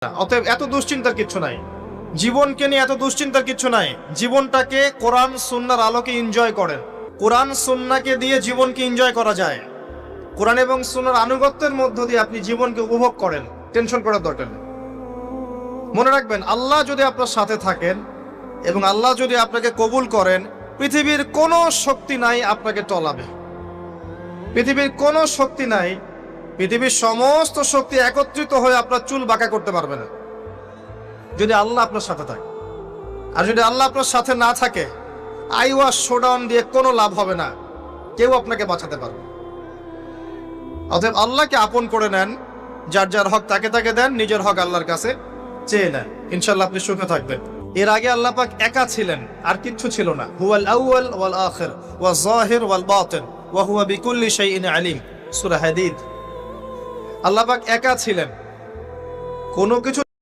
অতএব এত দুশ্চিন্তার কিছু নাই, জীবনকে নিয়ে এত দুশ্চিন্তার কিছু নাই। জীবনটাকে কোরআন সুন্নাহর আলোকে এনজয় করেন। কোরআন সুন্নাহকে দিয়ে জীবনকে এনজয় করা যায়। কোরআন এবং সুন্নাহর আনুগত্যের মধ্য দিয়ে আপনি জীবনকে উপভোগ করেন, টেনশন করার দরকার নেই। মনে রাখবেন, আল্লাহ যদি আপনার সাথে থাকেন এবং আল্লাহ যদি আপনাকে কবুল করেন, পৃথিবীর কোনো শক্তি নাই আপনাকে টলাবে। পৃথিবীর কোনো শক্তি নাই, পৃথিবীর সমস্ত শক্তি একত্রিত হয়ে আপনার চুল বাঁকা করতে পারবে না, যদি আল্লাহ আপনার সাথে থাকে। আর যদি আল্লাহ আপনার সাথে না থাকে, আইওয়াস শোডাউন দিয়ে কোনো লাভ হবে না, কেউ আপনাকে বাঁচাতে পারবে। অতএব আল্লাহকে আপন করে নেন, যার যার হক তাকে তাকে দেন, নিজের হক আল্লাহর কাছে চেয়ে নেন, ইনশাআল্লাহ আপনি সুখে থাকবেন। এর আগে আল্লাহ পাক একা ছিলেন, আর কিচ্ছু ছিল না। হুয়াল আউয়াল ওয়াল আখির ওয়াল যাহির ওয়াল বাতিন ওয়া হুয়া বিকুল্লি শাইইন আলিম, সূরা হাদীদ। আল্লাহ পাক একা ছিলেন, কোনো কিছু